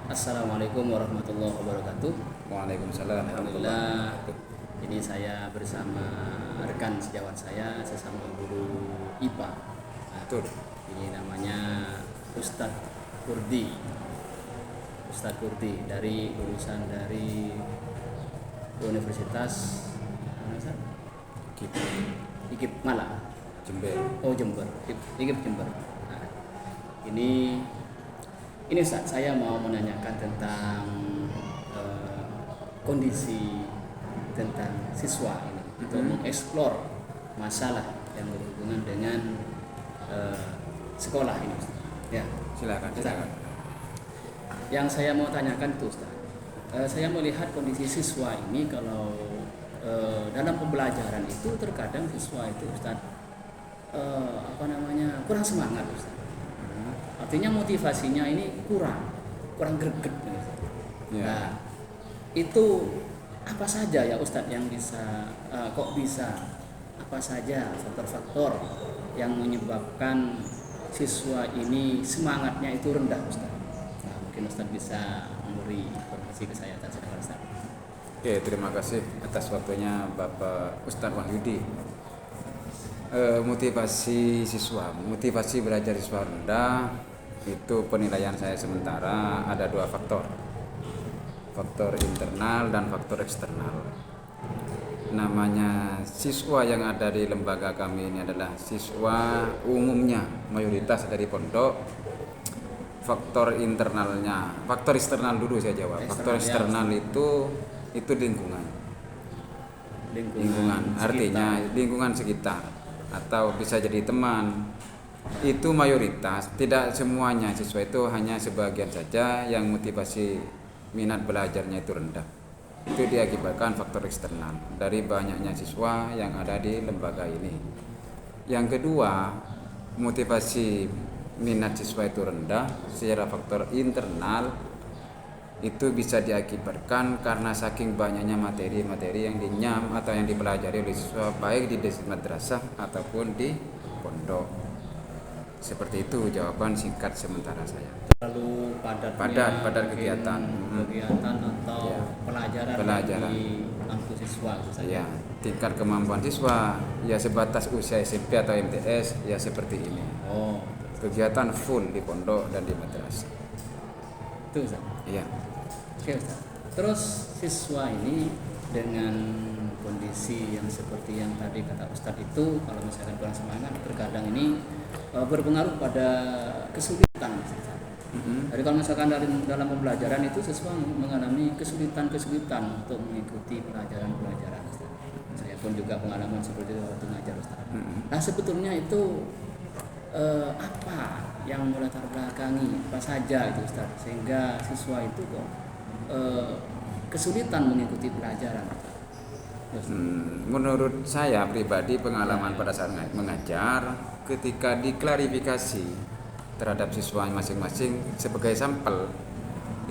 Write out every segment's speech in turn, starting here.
Assalamualaikum warahmatullahi wabarakatuh. Waalaikumsalam warahmatullahi Alhamdulillah, wabarakatuh. ini saya bersama rekan sejawat saya, sesama guru IPA. Nah, Betul. ini namanya Ustadz Kurdi. Ustadz Kurdi dari lulusan dari Universitas mana, Ustadz? Kita IKIP Malang. Jember. Oh, Jember. IKIP Jember. Nah, ini Ustadz, saya mau menanyakan tentang kondisi tentang siswa ini untuk mengeksplor masalah yang berhubungan dengan sekolah ini, Ustadz. Ya, Silakan, Ustadz. silakan. Yang saya mau tanyakan itu, Ustadz, saya melihat kondisi siswa ini kalau dalam pembelajaran itu terkadang siswa itu, Ustadz, kurang semangat, Ustadz. Artinya motivasinya ini kurang greget. Ya. Nah, itu apa saja ya Ustadz yang bisa apa saja faktor-faktor yang menyebabkan siswa ini semangatnya itu rendah, Ustadz? Nah, mungkin Ustadz bisa memberi informasi ke saya atas Ustadz. Oke, terima kasih atas waktunya Bapak Ustadz Wahyudi. Motivasi belajar siswa rendah itu penilaian saya sementara ada dua faktor internal dan faktor eksternal. Namanya siswa yang ada di lembaga kami ini adalah siswa umumnya mayoritas dari pondok. Faktor eksternal dulu saya jawab. Faktor eksternal itu lingkungan, artinya lingkungan sekitar atau bisa jadi teman. Itu mayoritas, tidak semuanya siswa itu, hanya sebagian saja yang motivasi minat belajarnya itu rendah. Itu diakibatkan faktor eksternal dari banyaknya siswa yang ada di lembaga ini. Yang kedua, motivasi minat siswa itu rendah secara faktor internal itu bisa diakibatkan karena saking banyaknya materi-materi yang dinyam atau yang dipelajari oleh siswa baik di madrasah ataupun di pondok. Seperti itu jawaban singkat sementara saya. Terlalu Padat kegiatan atau Ya. pelajaran Pelajaran. di kampus siswa itu saja. Ya, tingkat kemampuan siswa ya sebatas usia SMP atau MTS ya seperti ini. Oh, Kegiatan full di pondok dan di madrasah. itu, Ustaz. Iya. Oke, Ustaz. Terus siswa ini dengan kondisi yang seperti yang tadi kata Ustadz itu, kalau misalkan kurang semangat, terkadang ini berpengaruh pada kesulitan, Ustaz. Jadi kalau misalkan dalam pembelajaran itu siswa mengalami kesulitan untuk mengikuti pelajaran, Ustaz. Saya pun juga pengalaman seperti itu waktu ngajar, Ustaz. Nah, sebetulnya itu apa yang melatar belakangi apa saja itu, Ustaz, sehingga siswa itu kok kesulitan mengikuti pelajaran, Ustaz? Menurut saya pribadi pengalaman pada saat mengajar, ketika diklarifikasi terhadap siswa masing-masing sebagai sampel,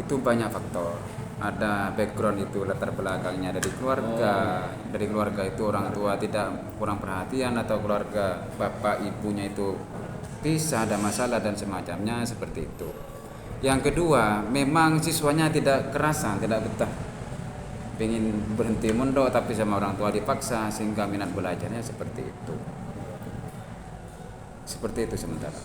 itu banyak faktor. Ada background itu, latar belakangnya dari keluarga. Dari keluarga itu orang tua tidak kurang perhatian atau keluarga bapak ibunya itu bisa ada masalah dan semacamnya seperti itu. Yang kedua, memang siswanya tidak kerasan, tidak betah, pengen berhenti mondok tapi sama orang tua dipaksa sehingga minat belajarnya seperti itu sementara.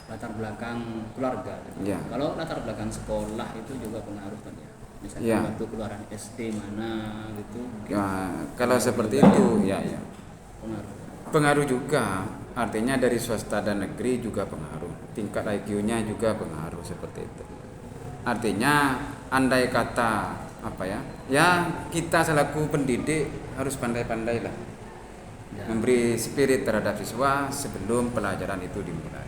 Latar belakang keluarga. Ya. Kalau latar belakang sekolah itu juga pengaruh kan ya. Misalnya Ya. waktu keluaran SD mana gitu. Ya, kalau seperti itu ya pengaruh juga, artinya dari swasta dan negeri juga pengaruh, tingkat IQ-nya juga pengaruh seperti itu. Artinya andai kata ya kita selaku pendidik harus pandai-pandai lah memberi spirit terhadap siswa sebelum pelajaran itu dimulai.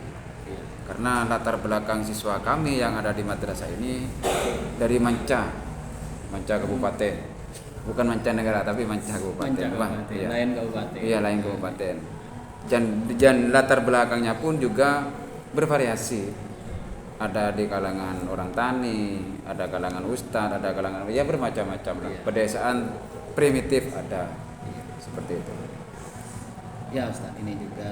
Karena latar belakang siswa kami yang ada di madrasah ini dari Manca Kabupaten, bukan mancanegara tapi Manca Kabupaten. Iya. Lain kabupaten. Iya, lain kabupaten. Dan latar belakangnya pun juga bervariasi. Ada di kalangan orang tani, ada kalangan ustadz, ada kalangan ya bermacam-macam lah. Pedesaan primitif ada, seperti itu. Ya, Ustaz, ini juga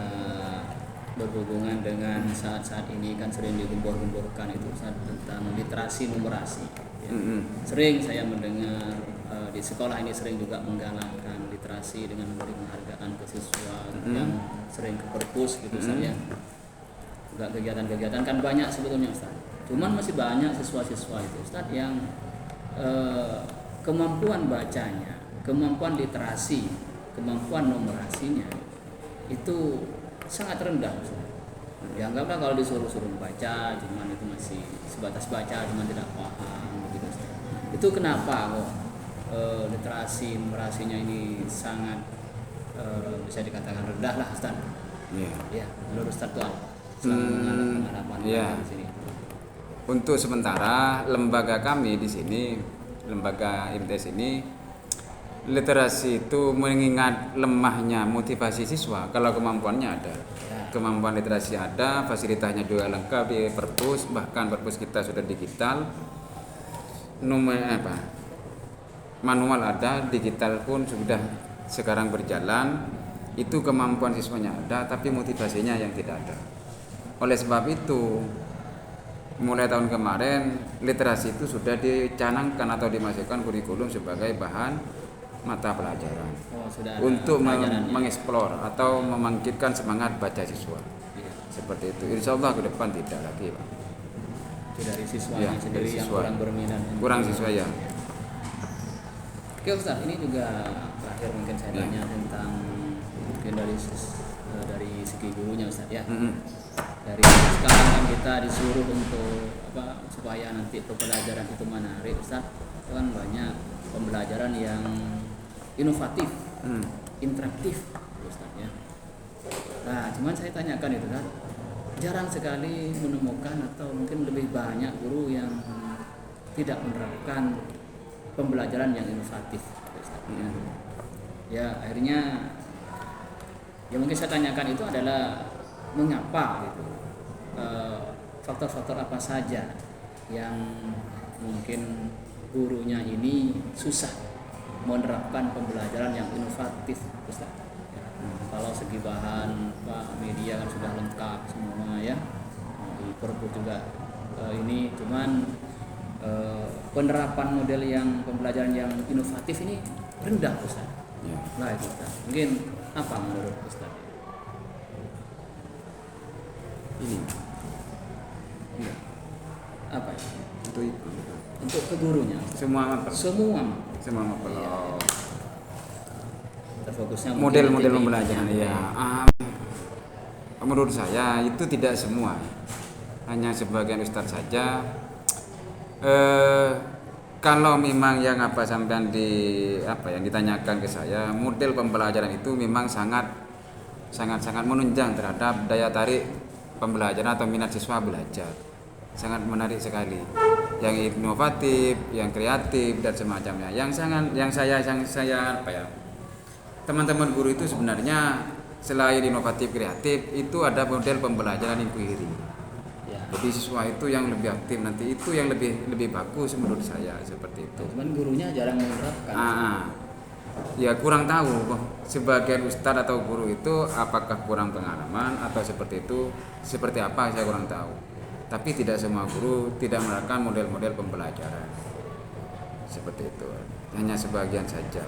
berhubungan dengan saat-saat ini kan sering digembor-gemborkan itu Ustaz, tentang literasi numerasi. Ya. Sering saya mendengar di sekolah ini sering juga menggalakkan literasi dengan memberi penghargaan ke siswa yang sering ke perpus gitu Ustaz ya. Juga kegiatan-kegiatan kan banyak sebetulnya Ustaz. Cuman masih banyak siswa-siswa itu Ustaz yang kemampuan bacanya, kemampuan literasi, kemampuan numerasinya itu sangat rendah Ustaz. Ya anggaplah kalau disuruh baca, cuman itu masih sebatas baca, cuman tidak paham begitu Ustaz. Itu kenapa kok literasi numerasinya ini sangat bisa dikatakan rendah lah Ustaz. Ya, menurut Ustaz itu apa? Selama pengalaman di sini. Untuk sementara lembaga kami di sini, lembaga IMTS ini, literasi itu mengingat lemahnya motivasi siswa. Kalau kemampuannya ada, kemampuan literasi ada, fasilitasnya juga lengkap di perpus, bahkan perpus kita sudah digital, manual ada, digital pun sudah sekarang berjalan. Itu kemampuan siswanya ada, tapi motivasinya yang tidak ada. Oleh sebab itu, mulai tahun kemarin literasi itu sudah dicanangkan atau dimasukkan kurikulum sebagai bahan mata pelajaran untuk mengeksplor atau membangkitkan semangat baca siswa. Seperti itu. Insya Allah ke depan tidak lagi, Pak. Dari siswanya sendiri yang kurang berminat. Kurang siswa ya. Oke Ustaz, ini juga terakhir mungkin saya tanya tentang mungkin dari segi gurunya Ustaz ya. Dari sekarang kan kita disuruh untuk supaya nanti pembelajaran itu menarik Ustaz, itu kan banyak pembelajaran yang inovatif, interaktif Ustaz ya. Nah cuman saya tanyakan itu kan jarang sekali menemukan atau mungkin lebih banyak guru yang tidak menerapkan pembelajaran yang inovatif Ustaz ya. Ya akhirnya yang mungkin saya tanyakan itu adalah mengapa gitu, faktor-faktor apa saja yang mungkin gurunya ini susah menerapkan pembelajaran yang inovatif Ustaz. Ya. Kalau segi bahan media kan sudah lengkap semua ya, di perpus juga ini cuman penerapan model yang pembelajaran yang inovatif ini rendah Ustaz. Nah itu Ustaz. Mungkin apa menurut Ustaz? Ini apa ya? Untuk ke gurunya semua mapel. Iya. Terfokusnya Model-model pembelajaran menurut saya itu tidak semua, hanya sebagian ustadz saja. Kalau memang yang sampean yang ditanyakan ke saya, model pembelajaran itu memang sangat menunjang terhadap daya tarik pembelajaran atau minat siswa belajar. Sangat menarik sekali. Yang inovatif, yang kreatif dan semacamnya. Yang saya teman-teman guru itu sebenarnya selain inovatif kreatif itu ada model pembelajaran inquiry. Jadi siswa itu yang lebih aktif, nanti itu yang lebih bagus menurut saya, seperti itu. Cuman gurunya jarang menerapkan. Ya kurang tahu sebagian ustadz atau guru itu apakah kurang pengalaman atau seperti itu, seperti apa saya kurang tahu. Tapi tidak semua guru tidak menerapkan model-model pembelajaran seperti itu, hanya sebagian saja.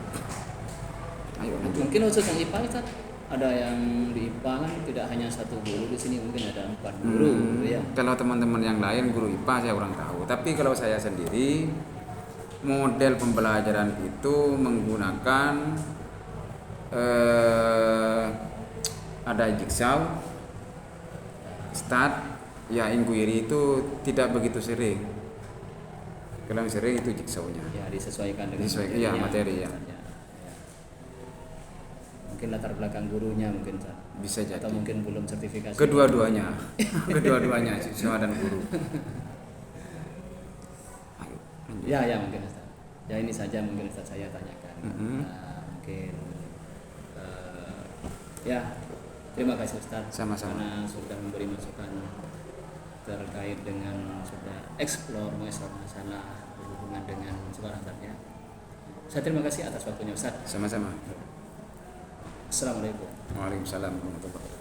Ayo lanjut. Mungkin khusus yang IPA Ustaz, ada yang di IPA kan tidak hanya satu guru, di sini mungkin ada 4 guru ya. Kalau teman-teman yang lain guru IPA saya kurang tahu, tapi kalau saya sendiri model pembelajaran itu menggunakan ada jigsaw, start, ya inquiry itu tidak begitu sering. Kalau yang sering itu jigsawnya. Ya disesuaikan dengan materi ya. Mungkin latar belakang gurunya mungkin bisa jadi. Atau mungkin belum sertifikasi. Kedua-duanya siswa dan guru. Ya mungkin Ustaz. Ya ini saja mungkin Ustaz saya tanyakan. Mungkin terima kasih Ustaz. Sama-sama. Karena sudah memberi masukan terkait dengan sudah explore masalah berhubungan dengan sekolah Ustaz ya. Saya terima kasih atas waktunya Ustaz. Sama-sama. Assalamualaikum. Waalaikumsalam warahmatullahi wabarakatuh.